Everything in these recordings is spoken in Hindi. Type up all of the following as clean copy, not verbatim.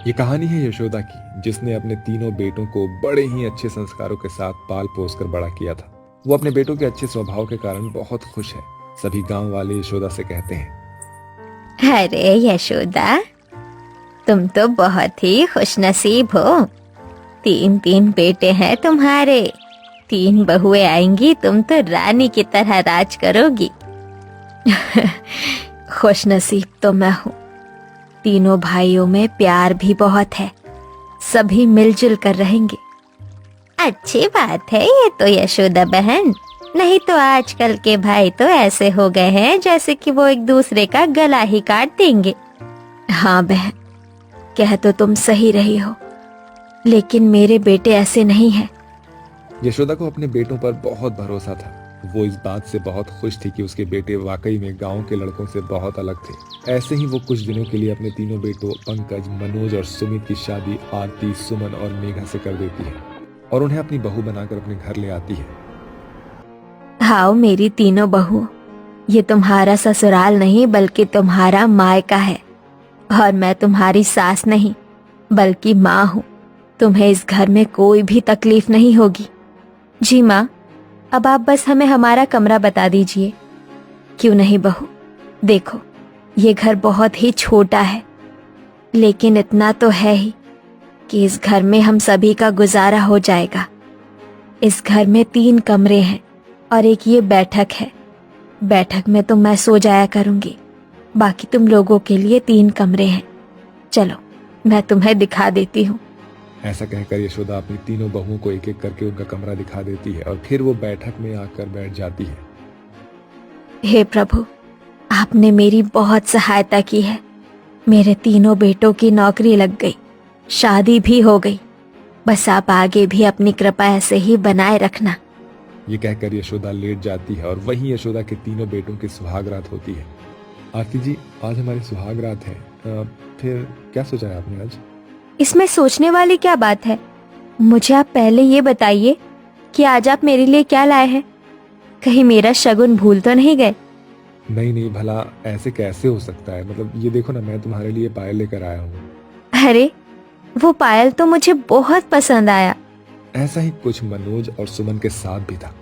ये कहानी है यशोदा की, जिसने अपने तीनों बेटों को बड़े ही अच्छे संस्कारों के साथ पाल पोस कर बड़ा किया था। वो अपने बेटों के अच्छे स्वभाव के कारण बहुत खुश है। सभी गांव वाले यशोदा से कहते हैं, अरे यशोदा, तुम तो बहुत ही खुशनसीब हो। तीन तीन बेटे हैं तुम्हारे, तीन बहुएं आएंगी, तुम तो रानी की तरह राज करोगी। खुशनसीब तो मैं हूँ। तीनों भाइयों में प्यार भी बहुत है, सभी मिलजुल कर रहेंगे। अच्छी बात है ये तो यशोदा बहन, नहीं तो आजकल के भाई तो ऐसे हो गए हैं जैसे कि वो एक दूसरे का गला ही काट देंगे। हाँ बहन, कह तो तुम सही रही हो, लेकिन मेरे बेटे ऐसे नहीं हैं। यशोदा को अपने बेटों पर बहुत भरोसा था। वो इस बात से बहुत खुश थी कि उसके बेटे वाकई में गांव के लड़कों से बहुत अलग थे। ऐसे ही वो कुछ दिनों के लिए अपने तीनों बेटों पंकज, मनोज और सुमित की शादी आरती, सुमन और मेघा से कर देती है और उन्हें अपनी बहू बनाकर अपने घर ले आती है। हाओ मेरी तीनों बहू, ये तुम्हारा ससुराल नहीं बल्कि तुम्हारा मायका है, और मैं तुम्हारी सास नहीं बल्कि माँ हूँ। तुम्हें इस घर में कोई भी तकलीफ नहीं होगी। जी माँ, अब आप बस हमें हमारा कमरा बता दीजिए। क्यों नहीं बहू, देखो ये घर बहुत ही छोटा है, लेकिन इतना तो है ही कि इस घर में हम सभी का गुजारा हो जाएगा। इस घर में 3 कमरे हैं और एक ये बैठक है। बैठक में तो मैं सो जाया करूंगी, बाकी तुम लोगों के लिए 3 कमरे हैं। चलो मैं तुम्हें दिखा देती हूँ। ऐसा कहकर यशोदा अपनी तीनों बहुओं को एक एक करके उनका कमरा दिखा देती है और फिर वो बैठक में आकर बैठ जाती है। हे प्रभु, आपने मेरी बहुत सहायता की है। मेरे तीनों बेटों की नौकरी लग गई, शादी भी हो गई। बस आप आगे भी अपनी कृपा ऐसे ही बनाए रखना। ये कहकर यशोदा लेट जाती है और वहीं यशोदा के तीनों बेटों की सुहाग रात होती है। आरती जी, आज हमारी सुहाग रात है, फिर क्या सोचा है आपने आज? इसमें सोचने वाली क्या बात है? मुझे आप पहले ये बताइए कि आज आप मेरे लिए क्या लाए हैं। कहीं मेरा शगुन भूल तो नहीं गए? नहीं नहीं, भला ऐसे कैसे हो सकता है? मतलब ये देखो ना, मैं तुम्हारे लिए पायल लेकर आया हूँ। अरे वो पायल तो मुझे बहुत पसंद आया। ऐसा ही कुछ मनोज और सुमन के साथ भी था।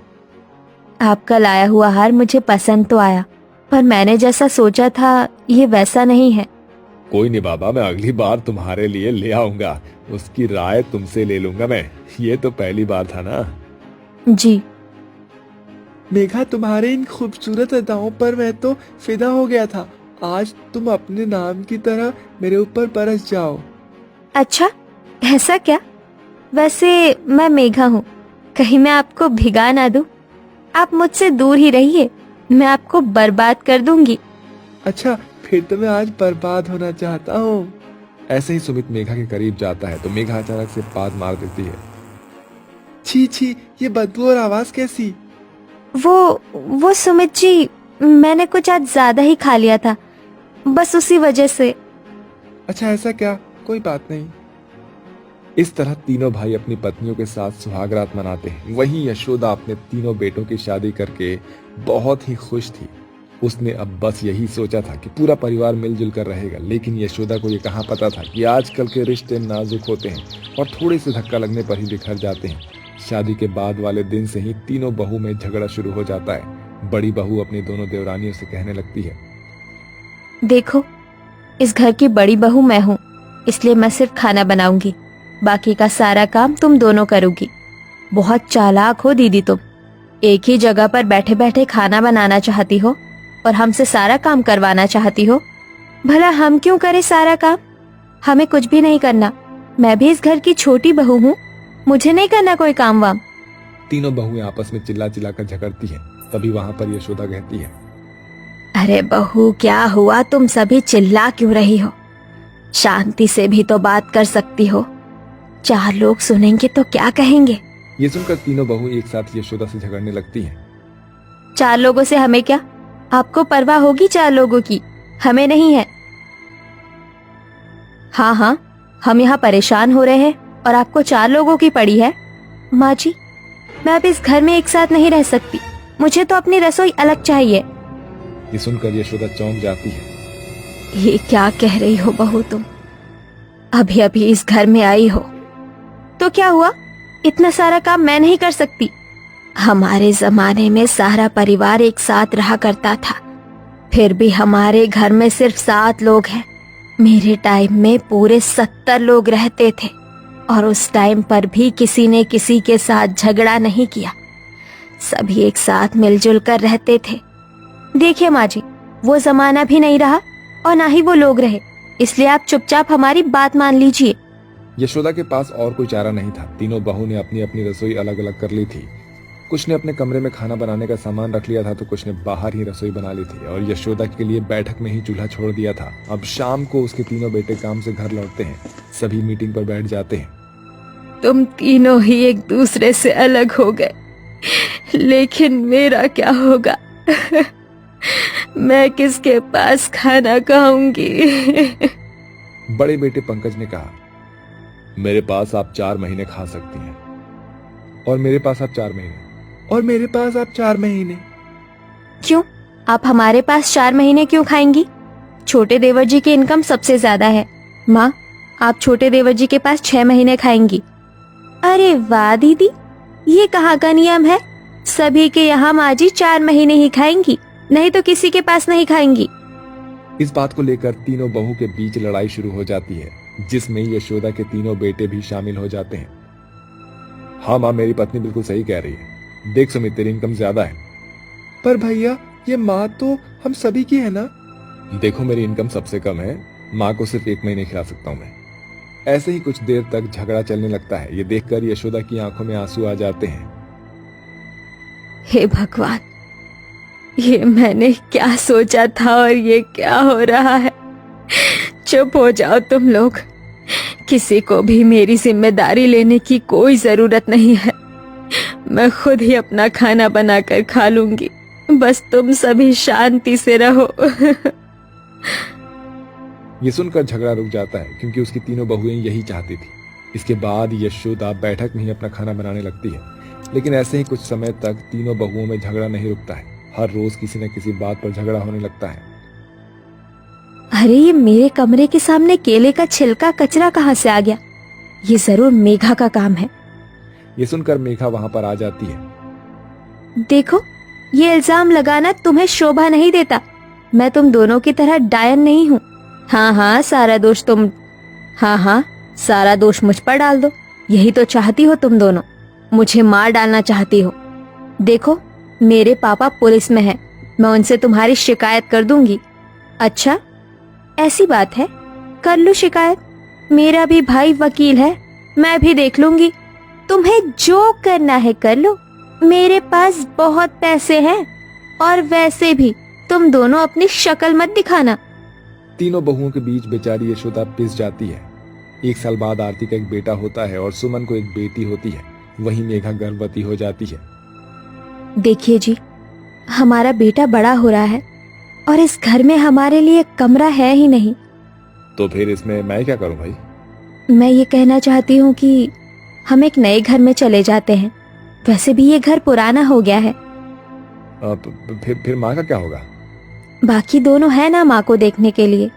आपका लाया हुआ हार मुझे पसंद तो आया, पर मैंने जैसा सोचा था ये वैसा नहीं है। कोई नहीं बाबा, मैं अगली बार तुम्हारे लिए ले आऊंगा। उसकी राय तुमसे ले लूंगा मैं। ये तो पहली बार था ना। जी। मेघा, तुम्हारे इन खूबसूरत अदाओं पर मैं तो फिदा हो गया था। आज तुम अपने नाम की तरह मेरे ऊपर बरस जाओ। अच्छा, ऐसा क्या? वैसे मैं मेघा हूँ, कहीं मैं आपको भिगा ना दूं। आप मुझसे दूर ही रहिए, मैं आपको बर्बाद कर दूंगी। अच्छा, फिर तो मैं आज बर्बाद होना चाहता हूँ। ऐसे ही सुमित मेघा के करीब जाता है तो मेघा अचानक से पाद मार देती है। छी छी, ये बदबू और आवाज कैसी? वो सुमित जी, मैंने कुछ आज ज्यादा ही खा लिया था, बस उसी वजह से। अच्छा ऐसा क्या? कोई बात नहीं। इस तरह तीनों भाई अपनी पत्नियों के साथ सुहाग रात मनाते हैं। वहीं यशोदा अपने तीनों बेटों की शादी करके बहुत ही खुश थी। उसने अब बस यही सोचा था कि पूरा परिवार मिलजुल कर रहेगा, लेकिन यशोदा को ये कहाँ पता था कि आजकल के रिश्ते नाजुक होते हैं और थोड़े से धक्का लगने पर ही बिखर जाते हैं। शादी के बाद वाले दिन से ही तीनों बहू में झगड़ा शुरू हो जाता है। बड़ी बहू अपनी दोनों देवरानियों से कहने लगती है, देखो, इस घर की बड़ी बहू मैं हूँ, इसलिए मैं सिर्फ खाना बनाऊंगी, बाकी का सारा काम तुम दोनों करोगी। बहुत चालाक हो दीदी तुम, एक ही जगह पर बैठे बैठे खाना बनाना चाहती हो और हमसे सारा काम करवाना चाहती हो। भला हम क्यों करें सारा काम? हमें कुछ भी नहीं करना। मैं भी इस घर की छोटी बहू हूँ, मुझे नहीं करना कोई काम वाम। तीनों बहुएं आपस में चिल्ला चिल्ला कर झगड़ती हैं। तभी वहां पर यशोदा कहती है, अरे बहू, क्या हुआ? तुम सभी चिल्ला क्यों रही हो? शांति से भी तो बात कर सकती हो। 4 लोग सुनेंगे तो क्या कहेंगे? ये सुनकर तीनों बहू एक साथ यशोदा से झगड़ने लगती हैं। 4 लोगों से हमें क्या? आपको परवाह होगी 4 लोगों की, हमें नहीं है। हाँ हाँ, हम यहाँ परेशान हो रहे हैं और आपको 4 लोगों की पड़ी है। माँ जी, मैं अब इस घर में एक साथ नहीं रह सकती, मुझे तो अपनी रसोई अलग चाहिए। ये सुनकर यशोदा चौंक जाती है। ये क्या कह रही हो बहू तुम? अभी अभी इस घर में आई हो तो क्या हुआ, इतना सारा काम मैं नहीं कर सकती? हमारे जमाने में सारा परिवार एक साथ रहा करता था, फिर भी हमारे घर में सिर्फ 7 लोग हैं। मेरे टाइम में पूरे 70 लोग रहते थे और उस टाइम पर भी किसी ने किसी के साथ झगड़ा नहीं किया, सभी एक साथ मिलजुल कर रहते थे। देखिए माँ जी, वो जमाना भी नहीं रहा और ना ही वो लोग रहे, इसलिए आप चुपचाप हमारी बात मान लीजिए। यशोदा के पास और कोई चारा नहीं था। तीनों बहू ने अपनी अपनी रसोई अलग अलग कर ली थी। कुछ ने अपने कमरे में खाना बनाने का सामान रख लिया था तो कुछ ने बाहर ही रसोई बना ली थी और यशोदा के लिए बैठक में ही चूल्हा छोड़ दिया था। अब शाम को उसके तीनों बेटे काम से घर लौटते हैं, सभी मीटिंग पर बैठ जाते हैं। तुम तीनों ही एक दूसरे से अलग हो गए, लेकिन मेरा क्या होगा? मैं किसके पास खाना खाऊंगी? बड़े बेटे पंकज ने कहा, मेरे पास आप 4 महीने खा सकती हैं और मेरे पास आप 4 महीने और मेरे पास आप 4 महीने। क्यों, आप हमारे पास 4 महीने क्यों खाएंगी? छोटे देवर जी की इनकम सबसे ज्यादा है। माँ, आप छोटे देवर जी के पास 6 महीने खाएंगी। अरे वाह दीदी, ये कहाँ का नियम है? सभी के यहाँ माँ जी 4 महीने ही खाएंगी, नहीं तो किसी के पास नहीं खाएंगी। इस बात को लेकर तीनों बहू के बीच लड़ाई शुरू हो जाती है, जिसमें यशोदा के तीनों बेटे भी शामिल हो जाते हैं। हाँ माँ, मेरी पत्नी बिल्कुल सही कह रही है। देख सुमित, तेरी इनकम ज्यादा है। पर भैया, ये माँ तो हम सभी की है ना? देखो, मेरी इनकम सबसे कम है, माँ को सिर्फ 1 महीने खिला सकता हूँ मैं। ऐसे ही कुछ देर तक झगड़ा चलने लगता है। ये देखकर यशोदा की आंखों में आंसू आ जाते हैं। हे भगवान, ये मैंने क्या सोचा था और ये क्या हो रहा है? चुप हो जाओ तुम लोग, किसी को भी मेरी जिम्मेदारी लेने की कोई जरूरत नहीं है। मैं खुद ही अपना खाना बनाकर खा लूंगी, बस तुम सभी शांति से रहो। ये सुनकर झगड़ा रुक जाता है, क्योंकि उसकी तीनों बहुएं यही चाहती थी। इसके बाद यशोदा बैठक में ही अपना खाना बनाने लगती है, लेकिन ऐसे ही कुछ समय तक तीनों बहुओं में झगड़ा नहीं रुकता है। हर रोज किसी न किसी बात पर झगड़ा होने लगता है। अरे, ये मेरे कमरे के सामने केले का छिलका कचरा कहाँ से आ गया? ये जरूर मेघा का काम है। ये सुनकर मेघा वहां पर आ जाती है। देखो, ये इल्जाम लगाना तुम्हें शोभा नहीं देता। मैं तुम दोनों की तरह डायन नहीं हूँ। हाँ, सारा दोष मुझ पर डाल दो। यही तो चाहती हो तुम दोनों, मुझे मार डालना चाहती हो। देखो, मेरे पापा पुलिस में हैं, मैं उनसे तुम्हारी शिकायत कर दूंगी। अच्छा, ऐसी बात है, कर लो शिकायत। मेरा भी भाई वकील है, मैं भी देख लूंगी। तुम्हें जो करना है कर लो, मेरे पास बहुत पैसे हैं। और वैसे भी तुम दोनों अपनी शक्ल मत दिखाना। तीनों बहुओं के बीच बेचारी यशोदा पिस जाती है। 1 साल बाद आरती का एक बेटा होता है और सुमन को एक बेटी होती है। वहीं मेघा गर्भवती हो जाती है। देखिए जी, हमारा बेटा बड़ा हो रहा है और इस घर में हमारे लिए कमरा है ही नहीं। तो फिर इसमें मैं क्या करूं भाई? मैं ये कहना चाहती हूँ कि हम एक नए घर में चले जाते हैं। वैसे भी ये घर पुराना हो गया है। फिर माँ का क्या होगा? बाकी दोनों है ना माँ को देखने के लिए।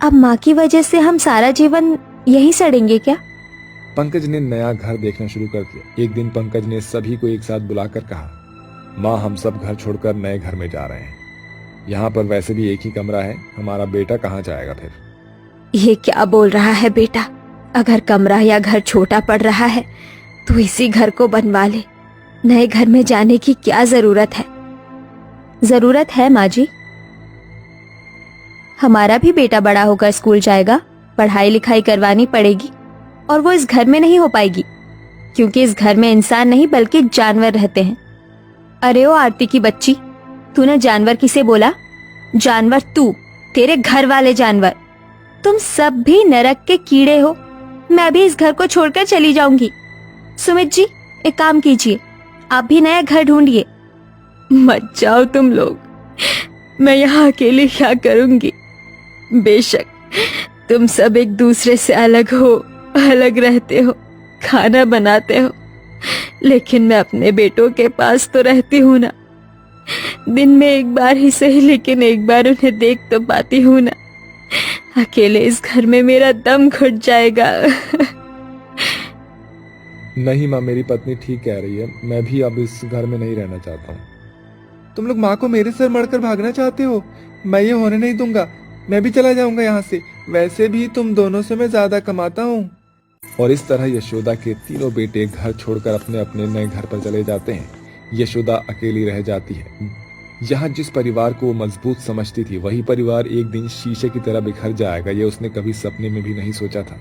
अब माँ की वजह से हम सारा जीवन यहीं सड़ेंगे क्या? पंकज ने नया घर देखना शुरू कर दिया। एक दिन पंकज ने सभी को एक साथ बुलाकर कहा, माँ, हम सब घर छोड़कर नए घर में जा रहे हैं। यहाँ पर वैसे भी एक ही कमरा है, हमारा बेटा कहाँ जाएगा फिर? ये क्या बोल रहा है बेटा? अगर कमरा या घर छोटा पड़ रहा है तो इसी घर को बनवा ले। नए घर में जाने की क्या जरूरत है? जरूरत है माँ जी। हमारा भी बेटा बड़ा होकर स्कूल जाएगा, पढ़ाई लिखाई करवानी पड़ेगी और वो इस घर में नहीं हो पाएगी, क्योंकि इस घर में इंसान नहीं बल्कि जानवर रहते हैं। अरे ओ आरती की बच्ची, तूने जानवर किसे बोला? जानवर तू, तेरे घर वाले जानवर। तुम सब भी नरक के कीड़े हो। मैं भी इस घर को छोड़कर चली जाऊंगी। सुमित जी, एक काम कीजिए, आप भी नया घर ढूंढिए। मत जाओ तुम लोग, मैं यहाँ अकेले क्या करूंगी? बेशक तुम सब एक दूसरे से अलग हो, अलग रहते हो, खाना बनाते हो, लेकिन मैं अपने बेटों के पास तो रहती हूँ ना। दिन में एक बार ही सही, लेकिन एक बार उन्हें देख तो पाती हूँ ना। अकेले इस घर में मेरा दम घुट जाएगा। नहीं माँ, मेरी पत्नी ठीक कह रही है, मैं भी अब इस घर में नहीं रहना चाहता हूँ। तुम लोग माँ को मेरे सर मढ़कर भागना चाहते हो? मैं ये होने नहीं दूंगा। मैं भी चला जाऊंगा यहाँ से। वैसे भी तुम दोनों से मैं ज्यादा कमाता हूँ। और इस तरह यशोदा के तीनों बेटे घर छोड़कर अपने अपने नए घर पर चले जाते हैं। यशोदा अकेली रह जाती है। यहाँ जिस परिवार को वो मजबूत समझती थी, वही परिवार एक दिन शीशे की तरह बिखर जाएगा, ये उसने कभी सपने में भी नहीं सोचा था।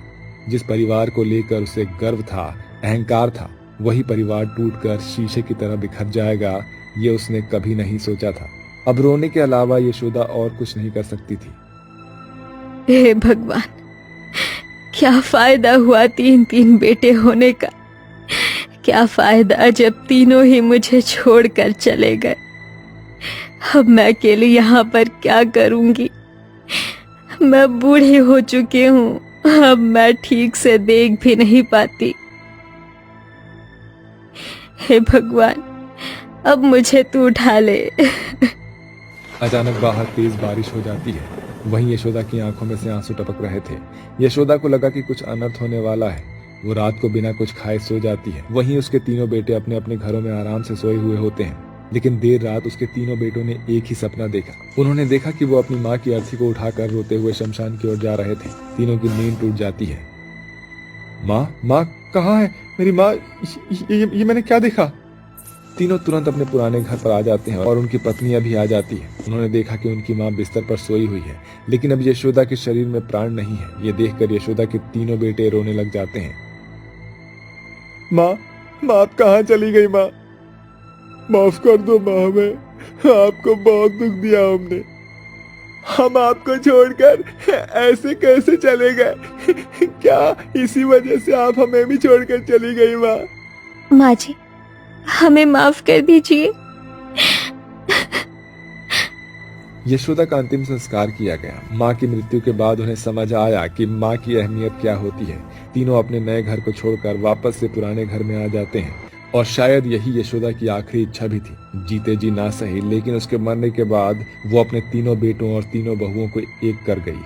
जिस परिवार को लेकर उसे गर्व था, अहंकार था, वही परिवार टूटकर शीशे की तरह बिखर जाएगा, ये उसने कभी नहीं सोचा था। अब रोने के अलावा यशोदा और कुछ नहीं कर सकती थी। हे भगवान, क्या फायदा हुआ तीन तीन बेटे होने का? क्या फायदा जब तीनों ही मुझे छोड़कर चले गए? अब मैं अकेले यहाँ पर क्या करूंगी? मैं बूढ़ी हो चुकी हूँ, अब मैं ठीक से देख भी नहीं पाती। हे भगवान, अब मुझे तू उठा ले। अचानक बाहर तेज बारिश हो जाती है। वहीं यशोदा की आंखों में से आंसू टपक रहे थे। यशोदा को लगा कि कुछ अनर्थ होने वाला है। वो रात को बिना कुछ खाए सो जाती है। वहीं उसके तीनों बेटे अपने अपने घरों में आराम से सोए हुए होते हैं। लेकिन देर रात उसके तीनों बेटों ने एक ही सपना देखा। उन्होंने देखा कि वो अपनी माँ की अर्थी को उठाकर रोते हुए शमशान की ओर जा रहे थे। तीनों की नींद टूट जाती है। माँ कहाँ है मेरी माँ? ये मैंने क्या देखा? तीनों तुरंत अपने पुराने घर पर आ जाते हैं और उनकी पत्नियां भी आ जाती है। उन्होंने देखा कि उनकी माँ बिस्तर पर सोई हुई है, लेकिन अब यशोदा के शरीर में प्राण नहीं है। ये देखकर यशोदा के तीनों बेटे रोने लग जाते हैं। माँ आप कहाँ चली गई? माँ माफ कर दो माँ, हमें आपको बहुत दुख दिया हमने। हम आपको छोड़कर ऐसे कैसे चले गए? क्या इसी वजह से आप हमें भी छोड़कर चली गई? माँ जी, हमें माफ कर दीजिए। यशोदा का अंतिम संस्कार किया गया। माँ की मृत्यु के बाद उन्हें समझ आया कि माँ की अहमियत क्या होती है। तीनों अपने नए घर को छोड़कर वापस से पुराने घर में आ जाते हैं। और शायद यही यशोदा की आखिरी इच्छा भी थी। जीते जी ना सही, लेकिन उसके मरने के बाद वो अपने तीनों बेटों और तीनों बहुओं को एक कर गई।